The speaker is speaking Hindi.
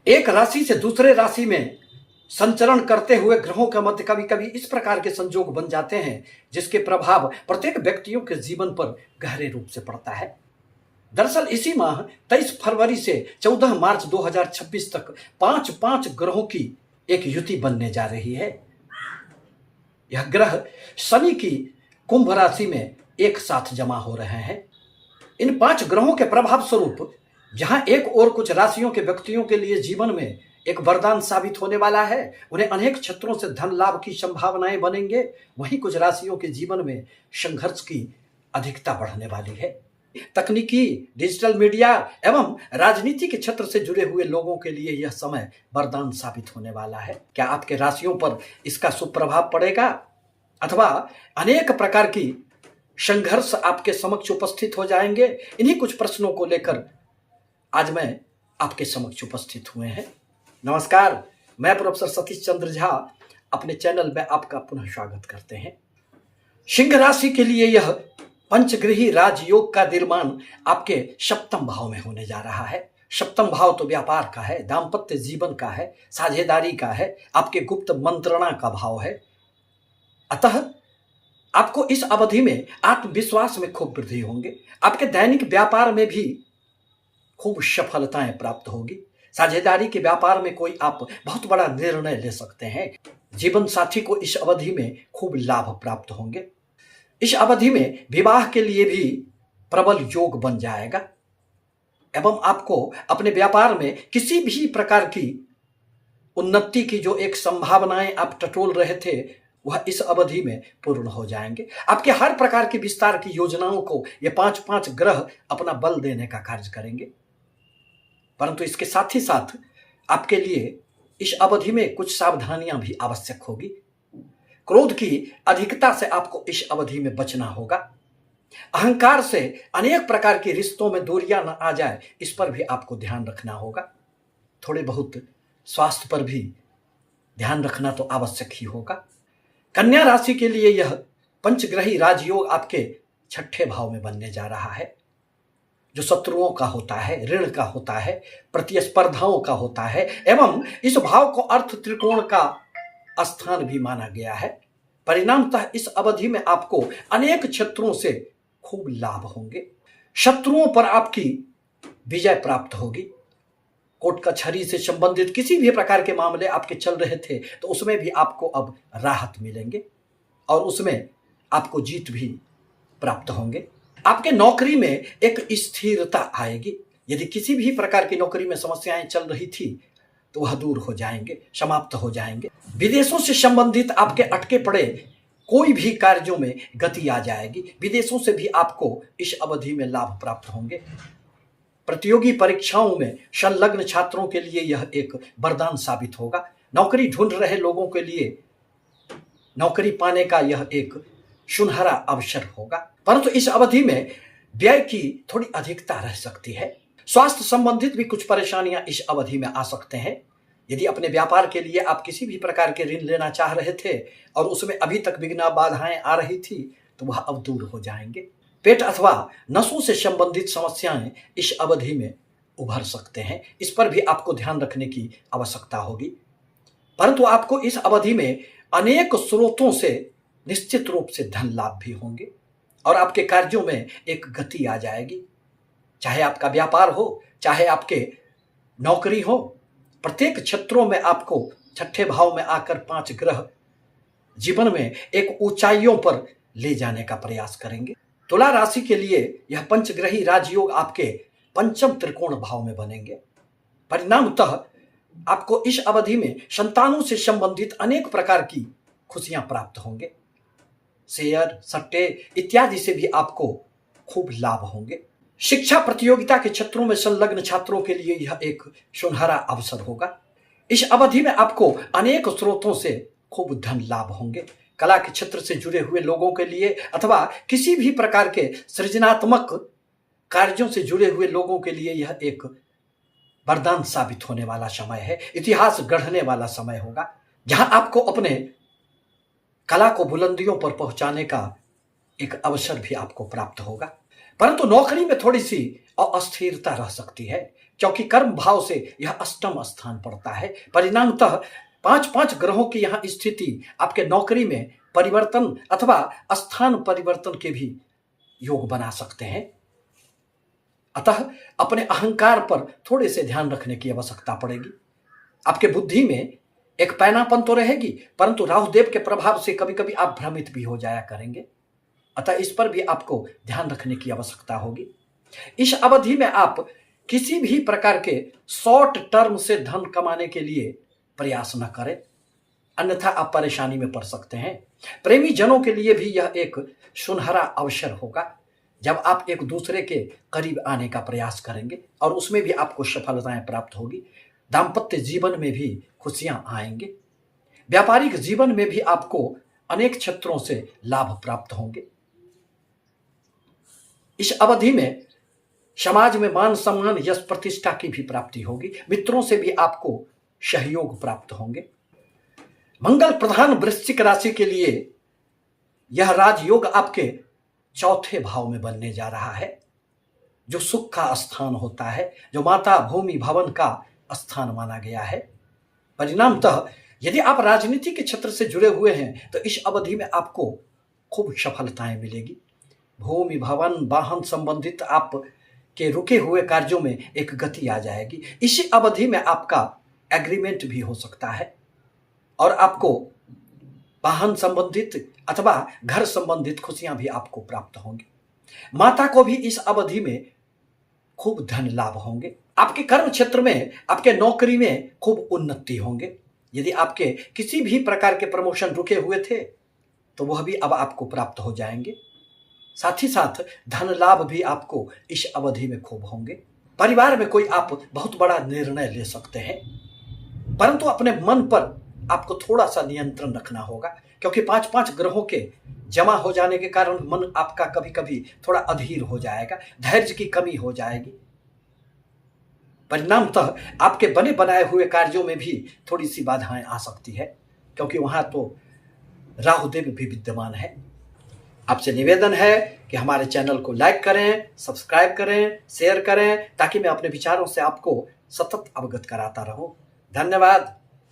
एक राशि से दूसरे राशि में संचरण करते हुए ग्रहों के मध्य कभी कभी इस प्रकार के संयोग बन जाते हैं जिसके प्रभाव प्रत्येक व्यक्तियों के जीवन पर गहरे रूप से पड़ता है। दरअसल इसी माह 23 फरवरी से 14 मार्च 2026 तक पांच पांच ग्रहों की एक युति बनने जा रही है। यह ग्रह शनि की कुंभ राशि में एक साथ जमा हो रहे हैं। इन पांच ग्रहों के प्रभाव स्वरूप जहां एक और कुछ राशियों के व्यक्तियों के लिए जीवन में एक वरदान साबित होने वाला है, उन्हें अनेक क्षेत्रों से धन लाभ की संभावनाएं बनेंगे, वहीं कुछ राशियों के जीवन में संघर्ष की अधिकता बढ़ने वाली है। तकनीकी, डिजिटल मीडिया एवं राजनीति के क्षेत्र से जुड़े हुए लोगों के लिए यह समय वरदान साबित होने वाला है। क्या आपके राशियों पर इसका शुभ प्रभाव पड़ेगा अथवा अनेक प्रकार की संघर्ष आपके समक्ष उपस्थित हो जाएंगे? इन्हीं कुछ प्रश्नों को लेकर आज मैं आपके समक्ष उपस्थित हुए हैं। नमस्कार, मैं प्रोफेसर सतीश चंद्र झा अपने चैनल में आपका पुनः स्वागत करते हैं। सिंह राशि के लिए यह पंचग्रही राजयोग का निर्माण आपके सप्तम भाव में होने जा रहा है। सप्तम भाव तो व्यापार का है, दाम्पत्य जीवन का है, साझेदारी का है, आपके गुप्त मंत्रणा का भाव है। अतः आपको इस अवधि में आत्मविश्वास में खूब वृद्धि होंगे। आपके दैनिक व्यापार में भी खूब सफलताएं प्राप्त होगी। साझेदारी के व्यापार में कोई आप बहुत बड़ा निर्णय ले सकते हैं। जीवन साथी को इस अवधि में खूब लाभ प्राप्त होंगे। इस अवधि में विवाह के लिए भी प्रबल योग बन जाएगा एवं आपको अपने व्यापार में किसी भी प्रकार की उन्नति की जो एक संभावनाएं आप टटोल रहे थे वह इस अवधि में पूर्ण हो जाएंगे। आपके हर प्रकार की विस्तार की योजनाओं को ये पांच पांच ग्रह अपना बल देने का कार्य करेंगे। परंतु इसके साथ ही साथ आपके लिए इस अवधि में कुछ सावधानियां भी आवश्यक होगी। क्रोध की अधिकता से आपको इस अवधि में बचना होगा। अहंकार से अनेक प्रकार के रिश्तों में दूरियां न आ जाए, इस पर भी आपको ध्यान रखना होगा। थोड़े बहुत स्वास्थ्य पर भी ध्यान रखना तो आवश्यक ही होगा। कन्या राशि के लिए यह पंचग्रही राजयोग आपके छठे भाव में बनने जा रहा है, जो शत्रुओं का होता है, ऋण का होता है, प्रतिस्पर्धाओं का होता है एवं इस भाव को अर्थ त्रिकोण का स्थान भी माना गया है। परिणामतः इस अवधि में आपको अनेक क्षेत्रों से खूब लाभ होंगे। शत्रुओं पर आपकी विजय प्राप्त होगी। कोर्ट कचहरी से संबंधित किसी भी प्रकार के मामले आपके चल रहे थे तो उसमें भी आपको अब राहत मिलेंगे और उसमें आपको जीत भी प्राप्त होंगे। आपके नौकरी में एक स्थिरता आएगी। यदि किसी भी प्रकार की नौकरी में समस्याएं चल रही थी तो वह दूर हो जाएंगे, समाप्त हो जाएंगे। विदेशों से संबंधित आपके अटके पड़े कोई भी कार्यों में गति आ जाएगी। विदेशों से भी आपको इस अवधि में लाभ प्राप्त होंगे। प्रतियोगी परीक्षाओं में संलग्न छात्रों के लिए यह एक वरदान साबित होगा। नौकरी ढूंढ रहे लोगों के लिए नौकरी पाने का यह एक सुनहरा अवसर होगा। परंतु इस अवधि में व्यय की थोड़ी अधिकता रह सकती है। स्वास्थ्य संबंधित भी कुछ परेशानियां इस अवधि में आ सकते हैं। यदि अपने व्यापार के लिए आप किसी भी प्रकार के ऋण लेना चाह रहे थे और उसमें अभी तक विघ्न बाधाएं आ रही थी तो वह अब दूर हो जाएंगे। पेट अथवा नसों से संबंधित समस्याएं इस अवधि में उभर सकते हैं। इस पर भी आपको ध्यान रखने की आवश्यकता होगी। परंतु आपको इस अवधि में अनेक स्रोतों से निश्चित रूप से धन लाभ भी होंगे और आपके कार्यों में एक गति आ जाएगी। चाहे आपका व्यापार हो, चाहे आपके नौकरी हो, प्रत्येक क्षेत्रों में आपको छठे भाव में आकर पांच ग्रह जीवन में एक ऊंचाइयों पर ले जाने का प्रयास करेंगे। तुला राशि के लिए यह पंचग्रही राजयोग आपके पंचम त्रिकोण भाव में बनेंगे। परिणामतः आपको इस अवधि में संतानों से संबंधित अनेक प्रकार की खुशियां प्राप्त होंगे। शेयर, सट्टे इत्यादि से भी आपको खूब लाभ होंगे। शिक्षा प्रतियोगिता के क्षेत्रों में संलग्न छात्रों के लिए यह एक सुनहरा अवसर होगा। इस अवधि में आपको अनेक स्रोतों से खूब धन लाभ होंगे। कला के क्षेत्र से जुड़े हुए लोगों के लिए अथवा किसी भी प्रकार के सृजनात्मक कार्यों से जुड़े हुए लोगों के लिए यह एक वरदान साबित होने वाला समय है। इतिहास गढ़ने वाला समय होगा, जहां आपको अपने कला को बुलंदियों पर पहुंचाने का एक अवसर भी आपको प्राप्त होगा। परंतु नौकरी में थोड़ी सी अस्थिरता रह सकती है, क्योंकि कर्म भाव से यह अष्टम स्थान पड़ता है। परिणामतः 5 ग्रहों की यहां स्थिति आपके नौकरी में परिवर्तन अथवा स्थान परिवर्तन के भी योग बना सकते हैं। अतः अपने अहंकार पर थोड़े से ध्यान रखने की आवश्यकता पड़ेगी। आपके बुद्धि में एक पैनापन तो रहेगी, परंतु राहुदेव के प्रभाव से कभी कभी आप भ्रमित भी हो जाया करेंगे। अतः इस पर भी आपको ध्यान रखने की आवश्यकता होगी। इस अवधि में आप किसी भी प्रकार के शॉर्ट टर्म से धन कमाने के लिए प्रयास न करें, अन्यथा आप परेशानी में पड़ सकते हैं। प्रेमी जनों के लिए भी यह एक सुनहरा अवसर होगा जब आप एक दूसरे के करीब आने का प्रयास करेंगे और उसमें भी आपको सफलताएं प्राप्त होगी। दाम्पत्य जीवन में भी खुशियां आएंगे। व्यापारिक जीवन में भी आपको अनेक क्षेत्रों से लाभ प्राप्त होंगे। इस अवधि में समाज में मान सम्मान यश प्रतिष्ठा की भी प्राप्ति होगी। मित्रों से भी आपको सहयोग प्राप्त होंगे। मंगल प्रधान वृश्चिक राशि के लिए यह राजयोग आपके चौथे भाव में बनने जा रहा है, जो सुख का स्थान होता है, जो माता भूमि भवन का स्थान माना गया है। परिणामतः यदि आप राजनीति के क्षेत्र से जुड़े हुए हैं तो इस अवधि में आपको खूब सफलताएं मिलेगी। भूमि भवन वाहन संबंधित आप के रुके हुए कार्यों में एक गति आ जाएगी। इसी अवधि में आपका एग्रीमेंट भी हो सकता है और आपको वाहन संबंधित अथवा घर संबंधित खुशियां भी आपको प्राप्त होंगी। माता को भी इस अवधि में खूब धन लाभ होंगे। आपके कर्म क्षेत्र में, आपके नौकरी में खूब उन्नति होंगे। यदि आपके किसी भी प्रकार के प्रमोशन रुके हुए थे तो वह भी अब आपको प्राप्त हो जाएंगे। साथ ही साथ धन लाभ भी आपको इस अवधि में खूब होंगे। परिवार में कोई आप बहुत बड़ा निर्णय ले सकते हैं, परंतु अपने मन पर आपको थोड़ा सा नियंत्रण रखना होगा, क्योंकि 5 ग्रहों के जमा हो जाने के कारण मन आपका कभी कभी थोड़ा अधीर हो जाएगा, धैर्य की कमी हो जाएगी। परिणामतः आपके बने बनाए हुए कार्यों में भी थोड़ी सी बाधाएं आ सकती है, क्योंकि वहां तो राहुदेव भी विद्यमान है। आपसे निवेदन है कि हमारे चैनल को लाइक करें, सब्सक्राइब करें, शेयर करें, ताकि मैं अपने विचारों से आपको सतत अवगत कराता रहूं। धन्यवाद।